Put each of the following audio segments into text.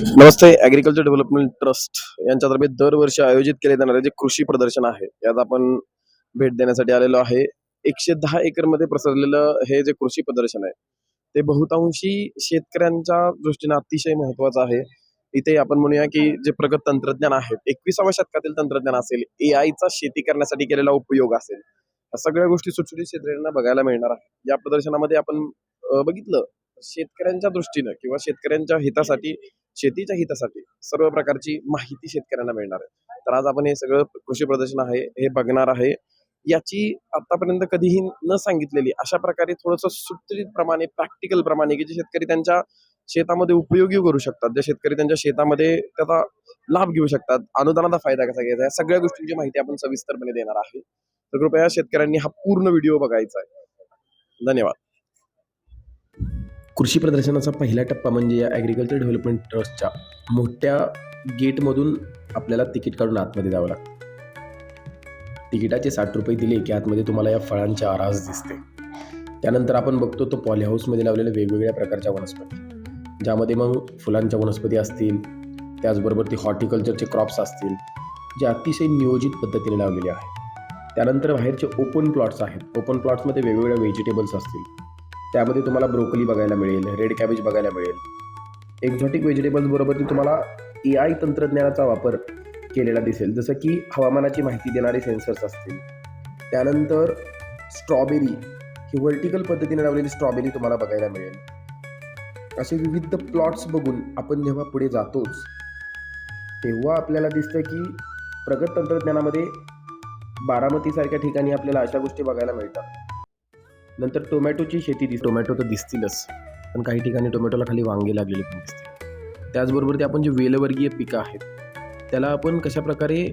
नमस्ते. Agriculture development trust यांच्यातर्फे दरवर्षी आयोजित केले जाणारे जे कृषी प्रदर्शन आहे, यात आपण भेट देण्यासाठी आलेलो आहे. 110 एकरमध्ये पसरलेलं हे जे कृषी प्रदर्शन आहे, ते बहुतांशी शेतकऱ्यांच्या दृष्टीने अतिशय महत्त्वाचं आहे. इथे आपण म्हणूया की जे प्रगत तंत्रज्ञान आहे, 21व्या शतकातील तंत्रज्ञान असेल, एआयचा शेती करण्यासाठी केलेला उपयोग असेल, या सगळ्या गोष्टी सुटसुटीत शेतकऱ्यांना बघायला मिळणार आहे. या प्रदर्शनामध्ये आपण बघितलं शेतकऱ्यांच्या दृष्टीनं किंवा शेतकऱ्यांच्या हितासाठी, शेतीच्या हितासाठी सर्व प्रकारची माहिती शेतकऱ्यांना मिळणार आहे. तर आज आपण हे सगळं कृषी प्रदर्शन आहे हे बघणार आहे. याची आतापर्यंत कधीही न सांगितलेली अशा प्रकारे थोडंसं सुटसुटीत प्रमाणे, प्रॅक्टिकल प्रमाणे, की जे शेतकरी त्यांच्या शेतामध्ये उपयोगी करू शकतात, जे शेतकरी त्यांच्या शेतामध्ये त्याचा लाभ घेऊ शकतात, अनुदानाचा फायदा कसा घ्यायचा, या सगळ्या गोष्टींची माहिती आपण सविस्तरपणे देणार आहे. तर कृपया शेतकऱ्यांनी हा पूर्ण व्हिडिओ बघायचा आहे. धन्यवाद. कृषी प्रदर्शनाचा पहिला टप्पा म्हणजे या ॲग्रिकल्चर डेव्हलपमेंट ट्रस्टच्या मोठ्या गेटमधून आपल्याला तिकीट काढून आतमध्ये जावं लागतं. तिकिटाचे 60 रुपये दिले की आतमध्ये तुम्हाला या फळांची आरास दिसते. त्यानंतर आपण बघतो तो पॉली हाऊसमध्ये लावलेल्या वेगवेगळ्या प्रकारच्या वनस्पती, ज्यामध्ये मग फुलांच्या वनस्पती असतील, त्याचबरोबर ते हॉर्टिकल्चरचे क्रॉप्स असतील, जे अतिशय नियोजित पद्धतीने लावलेले आहेत. त्यानंतर बाहेरचे ओपन प्लॉट्स आहेत. ओपन प्लॉट्समध्ये वेगवेगळ्या व्हेजिटेबल्स असतील, त्यामध्ये तुम्हाला ब्रोकोली बघायला मिळेल, रेड कॅबेज बघायला मिळेल. एक्झॉटिक व्हेजिटेबल्स बरोबर तुम्हाला एआय तंत्रज्ञानाचा वापर केलेला दिसेल, जसं की हवामानाची माहिती देणारे सेन्सर्स असतील. त्यानंतर स्ट्रॉबेरी ही व्हर्टिकल पद्धतीने लावलेली स्ट्रॉबेरी तुम्हाला बघायला मिळेल. असे विविध प्लॉट्स बघून आपण जेव्हा पुढे जातोच, तेव्हा आपल्याला दिसतं की प्रगत तंत्रज्ञानामध्ये बारामतीसारख्या ठिकाणी आपल्याला अशा गोष्टी बघायला मिळतात. नंतर टोमॅटोची शेती टोमॅटो तर दिसतीलच, पण काही ठिकाणी टोमॅटोला खाली वांगे लागलेली पण दिसतील. त्याचबरोबर ते आपण जे वेलवर्गीय पिकं आहेत, त्याला आपण कशाप्रकारे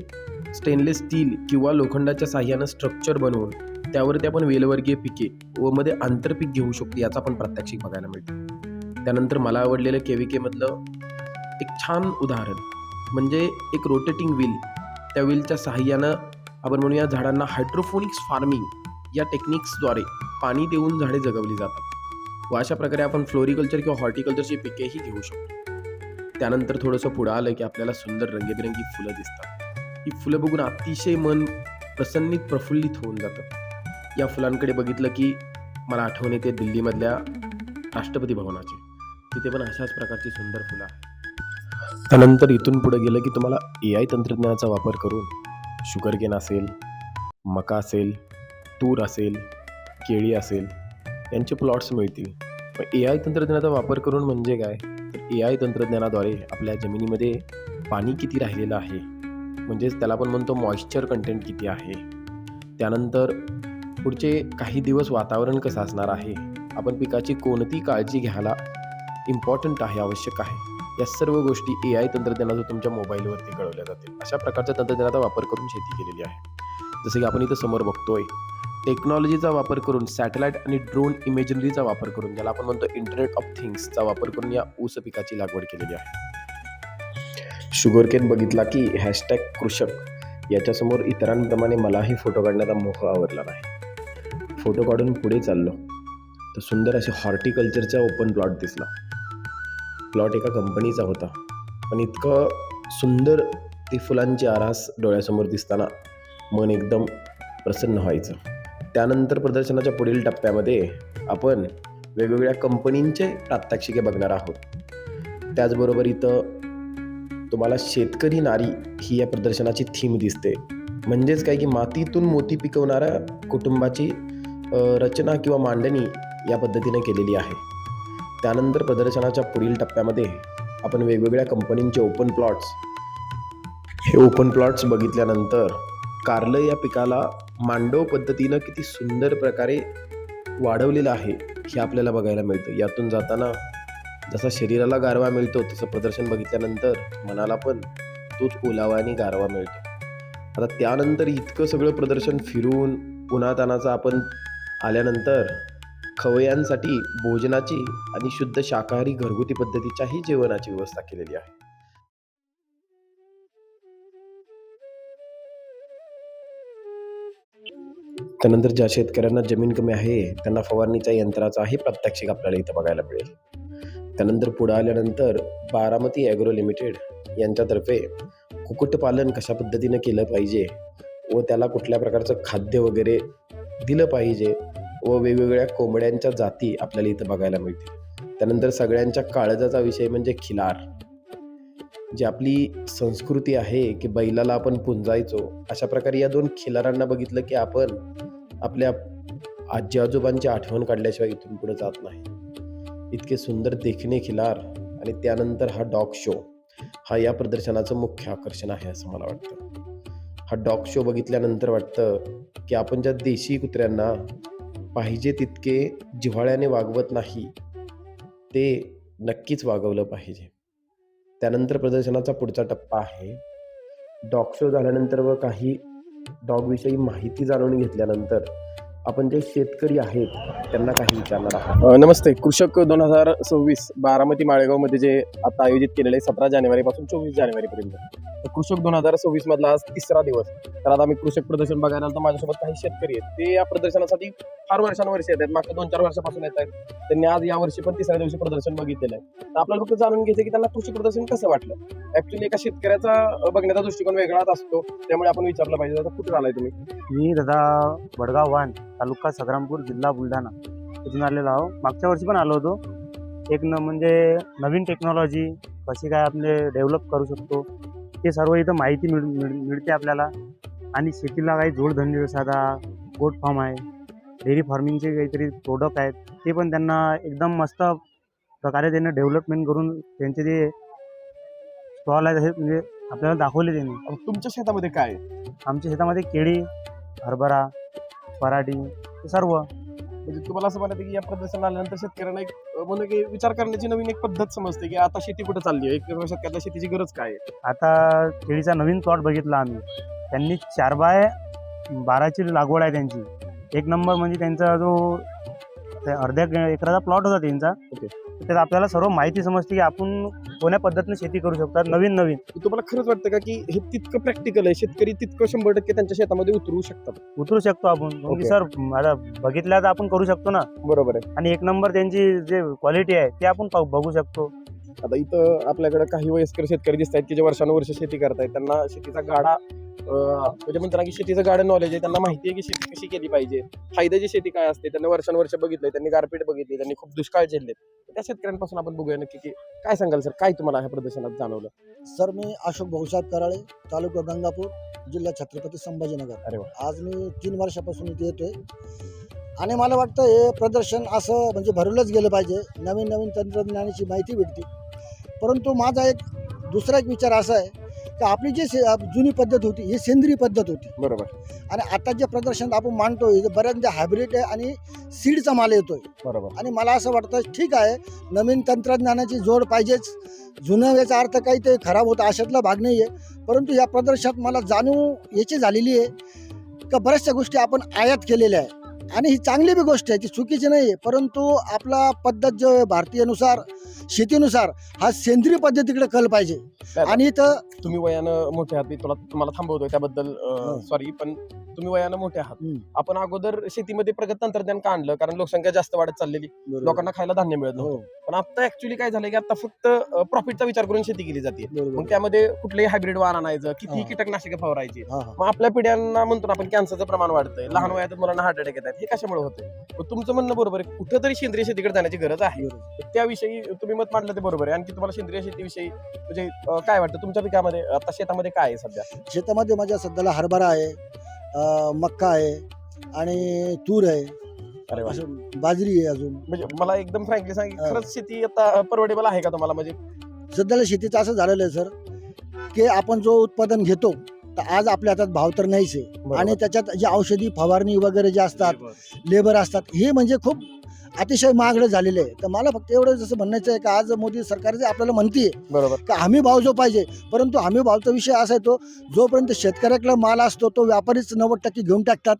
स्टेनलेस स्टील किंवा लोखंडाच्या साह्यानं स्ट्रक्चर बनवून त्यावरती आपण वेलवर्गीय पिके व मध्ये आंतरपीक घेऊ शकतो, याचा आपण प्रात्यक्षिक बघायला मिळतो. त्यानंतर मला आवडलेलं केविकेमधलं एक छान उदाहरण म्हणजे एक रोटेटिंग व्हील. त्या व्हीलच्या साह्यानं आपण म्हणूया झाडांना हायड्रोफोनिक्स फार्मिंग या टेक्निक्सद्वारे पाणी देऊन झाडे जगवली जातात व अशा प्रकारे आपण फ्लोरिकल्चर किंवा हॉर्टिकल्चरची पिकेही घेऊ शकतो. त्यानंतर थोडंसं पुढं आलं की आपल्याला सुंदर रंगीबेरंगी फुलं दिसतात. ही फुलं बघून अतिशय मन प्रसन्नित, प्रफुल्लित होऊन जातं. या फुलांकडे बघितलं की मला आठवण येते दिल्लीमधल्या राष्ट्रपती भवनाची. तिथे पण अशाच प्रकारची सुंदर फुलं आहेत. त्यानंतर इथून पुढे गेलं की तुम्हाला एआय तंत्रज्ञानाचा वापर करून शुगरकेन असेल, मका असेल, तूर असेल, केळी असेल, यांचे प्लॉट्स मिळतील. पण एआय तंत्रज्ञानाचा वापर करून म्हणजे काय, तर एआय तंत्रज्ञानाद्वारे आपल्या जमिनीमध्ये पाणी किती राहिलेलं आहे, म्हणजेच त्याला आपण म्हणतो मॉइश्चर कंटेंट किती आहे. त्यानंतर पुढचे काही दिवस वातावरण कसं असणार आहे, आपण पिकाची कोणती काळजी घ्यायला इम्पॉर्टंट आहे, आवश्यक आहे, या सर्व गोष्टी एआय तंत्रज्ञानाचा तुमच्या मोबाईलवरती कळवल्या जातील. अशा प्रकारच्या तंत्रज्ञानाचा वापर करून शेती केलेली आहे. जसं की आपण इथं समोर बघतोय, टेक्नॉलॉजीचा वापर करून, सॅटेलाइट आणि ड्रोन इमेजनरीचा वापर करून, ज्याला आपण म्हणतो इंटरनेट ऑफ थिंग्सचा वापर करून या ऊस पिकाची लागवड केलेली आहे. शुगरकेन बघितला की हॅशटॅग कृषक याच्यासमोर इतरांप्रमाणे मलाही फोटो काढण्याचा मोह आवडला नाही. फोटो काढून पुढे चाललो तर सुंदर असे हॉर्टिकल्चरचा ओपन प्लॉट दिसला. प्लॉट एका कंपनीचा होता, पण इतकं सुंदर ती फुलांची आरास डोळ्यासमोर दिसताना मन एकदम प्रसन्न व्हायचं. त्यानंतर प्रदर्शनाच्या पुढील टप्प्यामध्ये आपण वेगवेगळ्या कंपनींचे प्रात्यक्षिके बघणार आहोत. त्याचबरोबर इथं तुम्हाला शेतकरी नारी ही या प्रदर्शनाची थीम दिसते. म्हणजेच काय की मातीतून मोती पिकवणाऱ्या कुटुंबाची रचना किंवा मांडणी या पद्धतीने केलेली आहे. त्यानंतर प्रदर्शनाच्या पुढील टप्प्यामध्ये आपण वेगवेगळ्या कंपनींचे ओपन प्लॉट्स, हे ओपन प्लॉट्स बघितल्यानंतर कारलं या पिकाला मांडव पद्धतीनं किती सुंदर प्रकारे वाढवलेलं आहे हे आपल्याला बघायला मिळतं. यातून जाताना जसा शरीराला गारवा मिळतो, तसं प्रदर्शन बघितल्यानंतर मनाला पण तोच ओलावा आणि गारवा मिळतो. आता त्यानंतर इतकं सगळं प्रदर्शन फिरून उन्हातानाचं आपण आल्यानंतर खवय्यांसाठी भोजनाची आणि शुद्ध शाकाहारी घरगुती पद्धतीच्याही जेवणाची व्यवस्था केलेली आहे. त्यानंतर ज्या शेतकऱ्यांना जमीन कमी आहे त्यांना फवारणीच्या यंत्राचाही प्रात्यक्षिक आपल्याला इथं बघायला मिळेल. त्यानंतर पुढं आल्यानंतर बारामती ॲग्रो लिमिटेड यांच्यातर्फे कुक्कुटपालन कशा पद्धतीनं केलं पाहिजे व त्याला कुठल्या प्रकारचं खाद्य वगैरे दिलं पाहिजे व वेगवेगळ्या कोंबड्यांच्या जाती आपल्याला इथं बघायला मिळतील. त्यानंतर सगळ्यांच्या काळजाचा विषय म्हणजे खिलार. जी आपली संस्कृती आहे की बैलाला आपण पुंजायचो, अशा प्रकारे या 2 खिलारांना बघितलं की आपण आपल्या आजी आजोबांची आठवण काढल्याशिवाय इथून पुढे जात नाही. इतके सुंदर देखणे खिलार आणि त्यानंतर हा डॉग शो, हा या प्रदर्शनाचं मुख्य आकर्षण आहे असं मला वाटतं. हा डॉग शो बघितल्यानंतर वाटतं की आपण ज्या देशी कुत्र्यांना पाहिजे तितके जिव्हाळ्याने वागवत नाही, ते नक्कीच वागवलं पाहिजे. त्यानंतर प्रदर्शनाचा पुढचा टप्पा आहे डॉग शो झाल्यानंतर व काही डॉगविषयी माहिती जाणून घेतल्यानंतर आपण जे शेतकरी आहेत त्यांना काही विचारणार आहोत. नमस्ते. कृषक 2026 बारामती माळेगावमध्ये जे आता आयोजित केलेलं आहे 17 जानेवारीपासून 24 जानेवारीपर्यंत. तर कृषक 2026 मधला आज 3रा दिवस. तर आता आम्ही कृषक प्रदर्शन बघायला आलो. तर माझ्यासोबत काही शेतकरी आहेत, ते या प्रदर्शनासाठी फार वर्षानुवर्षे येत आहेत, मागच्या 2-4 वर्षापासून येत आहेत. त्यांनी आज या वर्षी पण 3ऱ्या दिवशी प्रदर्शन बघितलेलं आहे. तर आपल्याला फक्त जाणून घ्यायचं की त्यांना कृषी प्रदर्शन कसं वाटलं. ऍक्च्युली एका शेतकऱ्याचा बघण्याचा दृष्टिकोन वेगळाच असतो, त्यामुळे आपण विचारलं पाहिजे. आता कुठे आलाय तुम्ही? मी दादा वडगाव वान, तालुका संग्रामपूर, जिल्हा बुलढाणा इथून आलेलो आहो. मागच्या वर्षी पण आलो होतो. म्हणजे नवीन टेक्नॉलॉजी कशी काय आपले डेव्हलप करू शकतो ते सर्व इथं माहिती मिळते आपल्याला. आणि शेतीला काही जोडधंदे जसं आता गोट फार्म आहे, डेअरी फार्मिंगचे काहीतरी प्रोडक्ट आहेत, ते पण त्यांना एकदम मस्त प्रकारे त्यांनी डेव्हलपमेंट करून त्यांचे जे स्टॉल आहेत हे म्हणजे आपल्याला दाखवले त्यांनी. तुमच्या शेतामध्ये काय आहे? आमच्या शेतामध्ये केळी, हरभरा, पराठी हे सर्व. म्हणजे तुम्हाला असं म्हणतं की या प्रदर्शन आल्यानंतर शेतकऱ्यांना एक म्हणून की विचार करण्याची नवीन एक पद्धत समजते की आता शेती कुठे चालली आहे, एक शेतकऱ्याला शेतीची गरज काय आहे. आता केळीचा नवीन प्लॉट बघितला आम्ही. त्यांनी 4x12ची लागवड आहे त्यांची. एक नंबर. म्हणजे त्यांचा जो अर्ध्या एकराचा प्लॉट होता त्यांचा. त्यात आपल्याला सर्व माहिती समजते की आपण कोण्या पद्धतीने शेती करू शकतात नवीन. तुम्हाला खरंच वाटतं का की हे तितकं प्रॅक्टिकल आहे, शेतकरी तितकं 100% त्यांच्या शेतामध्ये उतरू शकतो आपण. म्हणजे सर आता बघितल्या तर आपण करू शकतो ना. बरोबर आहे. आणि एक नंबर त्यांची जे क्वालिटी आहे ते आपण बघू शकतो. आता इथं आपल्याकडे काही वयस्कर शेतकरी दिसत आहेत की जे वर्षानुवर्ष शेती करतायत. त्यांना शेतीचा गाडा म्हणजे म्हणतात की शेतीचं गाडं नॉलेज आहे, त्यांना माहिती आहे की शेती कशी केली पाहिजे, फायद्याची शेती काय असते. त्यांनी वर्षानुवर्ष बघितलंय, त्यांनी गारपीट बघितली, त्यांनी खूप दुष्काळ झेलले. त्या शेतकऱ्यांपासून आपण बघूया नक्की की काय सांगाल सर, काय तुम्हाला ह्या प्रदर्शनात जाणवलं? सर, मी अशोक भाऊसाहेब कराळे, तालुका गंगापूर, जिल्हा छत्रपती संभाजीनगर. अरे वा. आज मी 3 वर्षापासून इथे येतोय आणि मला वाटतं हे प्रदर्शन असं म्हणजे भरवलंच गेलं पाहिजे. नवीन तंत्रज्ञानाची माहिती भेटते. परंतु माझा दुसरा एक विचार असा आहे की आपली जी जुनी पद्धत होती ही सेंद्रिय पद्धत होती. बरोबर. आणि आता जे प्रदर्शन आपण मांडतोय बऱ्याचदा हायब्रिड आहे आणि सीडचा माल येतोय. बरोबर. आणि मला असं वाटतं ठीक आहे, नवीन तंत्रज्ञानाची जोड पाहिजेच. जुनं याचा अर्थ काही ते खराब होतं अशातला भाग नाही आहे. परंतु या प्रदर्शनात मला जाणीव याची झालेली आहे का बऱ्याचशा गोष्टी आपण आयात केलेल्या आहे आणि ही चांगली बी गोष्ट आहे, ती चुकीची नाही आहे. परंतु आपला पद्धत जो आहे भारतीयनुसार शेतीनुसार हा सेंद्रिय पद्धतीकडे कल पाहिजे. आणि इथं तुम्ही वयानं मोठे आहात, मी तुम्हाला थांबवतोय त्याबद्दल सॉरी, पण तुम्ही वयानं मोठे आहात. आपण अगोदर शेतीमध्ये प्रगत तंत्रज्ञान का आणलं? कारण लोकसंख्या जास्त वाढत चाललेली, लोकांना खायला धान्य मिळत नव्हतं. पण आता ऍक्च्युली काय झालंय की आता फक्त प्रॉफिटचा विचार करून शेती केली जाते. मग त्यामध्ये कुठलेही हायब्रिड वाण आणायचं, कितीही कीटकनाशके फवारायची. मग आपल्या पिढ्यांना म्हणतो ना आपण कॅन्सरचं प्रमाण वाढतंय, लहान वयात मुलांना हार्ट अटॅक येतात. हे कशामुळे होतंय? तुमचं म्हणणं बरोबर आहे, कुठेतरी सेंद्रिय शेतीकडे जाण्याची गरज आहे. त्याविषयी तुम्ही मत मांडलं ते बरोबर आहे. आणखी तुम्हाला सेंद्रिय शेतीविषयी म्हणजे काय वाटतं? तुमच्या पिकामध्ये आता शेतामध्ये काय आहे सध्या? शेतामध्ये माझ्या सध्याला हरभरा आहे, मक्का आहे आणि तूर आहे, बाजरी आहे अजून. म्हणजे मला एकदम फ्रँकली सांग, खरंच शेती आता परवडेबल आहे का तुम्हाला? म्हणजे सध्याला शेतीचं असं झालेलं आहे सर की आपण जो उत्पादन घेतो तर आज आपल्या हातात भाव तर नाहीच आहे. आणि त्याच्यात जे औषधी फवारणी वगैरे जे असतात, लेबर असतात, हे म्हणजे खूप अतिशय महागडं झालेलं आहे. तर मला फक्त एवढं जसं म्हणायचं आहे की आज मोदी सरकार जे आपल्याला म्हणते बरोबर का हमी भाव जो पाहिजे, परंतु हमी भावचा विषय असा आहे तो जोपर्यंत शेतकऱ्याकडे माल असतो तो व्यापारीच 90% घेऊन टाकतात.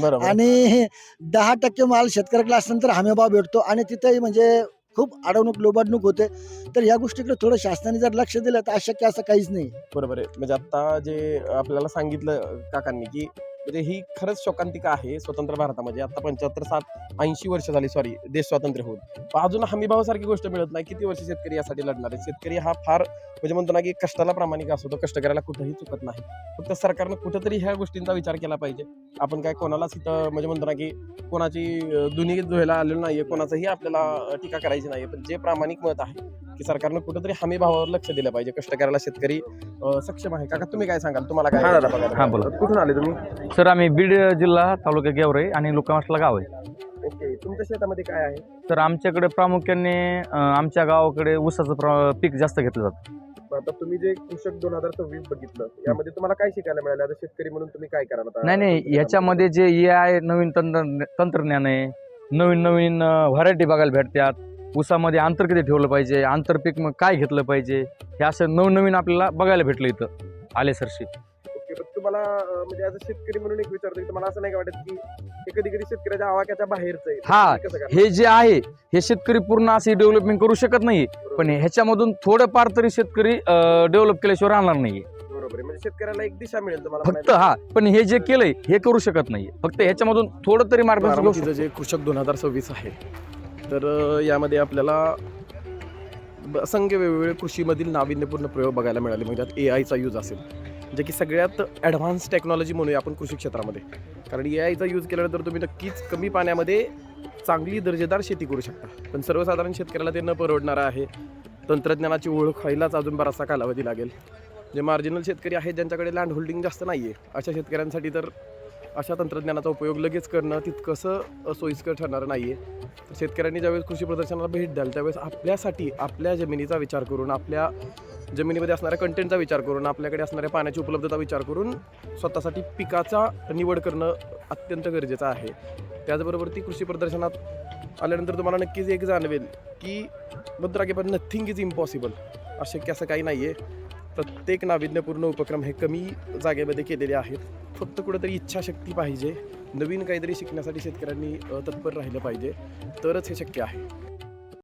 बरोबर. आणि 10% माल शेतकऱ्याकडे असल्यानंतर हमी भाव भेटतो आणि तिथेही म्हणजे खूप अडवणूक लोबाडणूक होते. तर या गोष्टीकडे थोडं शासनाने जर लक्ष दिलं तर अशक्य असं काहीच नाही. बरोबर आहे. म्हणजे आता जे आपल्याला सांगितलं काकांनी की म्हणजे ही खरंच शोकांतिका आहे स्वतंत्र भारतामध्ये. आता 75-80 वर्ष झाली देश स्वातंत्र्य होऊन, पण अजून हमीभावासारखी गोष्ट मिळत नाही. किती वर्ष शेतकरी यासाठी लढणार आहे? शेतकरी हा फार म्हणजे म्हणतो ना की कष्टाला प्रामाणिक असतो, कष्ट करायला कुठंही चुकत नाही. फक्त सरकारनं कुठंतरी ह्या गोष्टींचा विचार केला पाहिजे. आपण काय कोणालाच इथं म्हणजे म्हणतो ना की कोणाची दुनी धुवायला आलेलो नाहीये, कोणाचंही आपल्याला टीका करायची नाहीये, पण जे प्रामाणिक मत आहे की सरकारनं कुठंतरी हमी भावावर लक्ष दिलं पाहिजे. कष्ट करायला शेतकरी सक्षम आहे. काका तुम्ही काय सांगाल? तुम्हाला काय हा, बोला. कुठून आले तुम्ही? सर आम्ही बीड जिल्हा तालुका गेवराई आणि लोकांसला गाव आहे. ओके, तुमच्या शेतामध्ये काय आहे? तर आमच्याकडे प्रामुख्याने आमच्या गावाकडे ऊसाचं पीक जास्त घेतलं जातं. आता तुम्ही जे कृषक 2026 बघितलं, यामध्ये तुम्हाला काय शिकायला मिळालं? आता शेतकरी म्हणून तुम्ही काय कराल आता? नाही याच्यामध्ये जे AI नवीन तंत्रज्ञान आहे, नवीन व्हरायटी बघायला भेटतात. ऊसामध्ये अंतर किती ठेवलं पाहिजे, आंतरपीक मग काय घेतलं पाहिजे, हे असं नवीन आपल्याला बघायला भेटलं इथं आले सरशी. ओके, पण तुम्हाला म्हणजे आज शेतकरी म्हणून एक विचारतो की तुम्हाला असं नाही का वाटत की हे कधी कधी शेतकऱ्याच्या आवाक्याच्या बाहेरचं आहे? हा, कसं करणार? हे जे आहे हे शेतकरी पूर्ण असे डेव्हलपमेंट करू शकत नाही, पण ह्याच्यामधून थोडंफार तरी शेतकरी डेव्हलप केल्याशिवाय राहणार नाहीये. बरोबर आहे, म्हणजे शेतकऱ्याला एक दिशा मिळेल तुम्हाला फक्त हा, पण हे जे केलंय हे करू शकत नाहीये. फक्त ह्याच्यामधून थोडं तरी मार्गदर्शन घेऊ बारामतीचं जे कृषक 2026 आहे, तर यामध्ये आपल्याला असंख्य वेगवेगळे कृषीमधील नाविन्यपूर्ण प्रयोग बघायला मिळाले. म्हणजे त्यात AIचा यूज असेल, जे की सगळ्यात ॲडव्हान्स टेक्नॉलॉजी म्हणूया आपण कृषी क्षेत्रामध्ये. कारण AIचा यूज केल्यानंतर तुम्ही नक्कीच कमी पाण्यामध्ये चांगली दर्जेदार शेती करू शकता. पण सर्वसाधारण शेतकऱ्याला ते न परवडणारं आहे. तंत्रज्ञानाची ओळख व्हायलाच अजून बराचसा कालावधी लागेल. जे मार्जिनल शेतकरी आहेत, ज्यांच्याकडे लँड होल्डिंग जास्त नाही आहे, अशा शेतकऱ्यांसाठी तर अशा तंत्रज्ञानाचा उपयोग लगेच करणं तितकंसं सोयीस्कर ठरणारं नाही आहे. तर शेतकऱ्यांनी ज्यावेळेस कृषी प्रदर्शनाला भेट द्याल त्यावेळेस आपल्यासाठी आपल्या जमिनीचा विचार करून, आपल्या जमिनीमध्ये असणाऱ्या कंटेंटचा विचार करून, आपल्याकडे असणाऱ्या पाण्याची उपलब्धता विचार करून स्वतःसाठी पिकाचा निवड करणं अत्यंत गरजेचं आहे. त्याचबरोबर ती कृषी प्रदर्शनात आल्यानंतर तुम्हाला नक्कीच एक जाणवेल की म्हणतो की पण नथिंग इज इम्पॉसिबल, अशक्य असं काही नाही आहे. प्रत्येक नाविन्यपूर्ण उपक्रम हे कमी जागेमध्ये केलेले आहेत. फक्त कुठेतरी इच्छाशक्ती पाहिजे. नवीन काहीतरी शिकण्यासाठी शेतकऱ्यांनी तत्पर राहिलं पाहिजे, तरच हे शक्य आहे.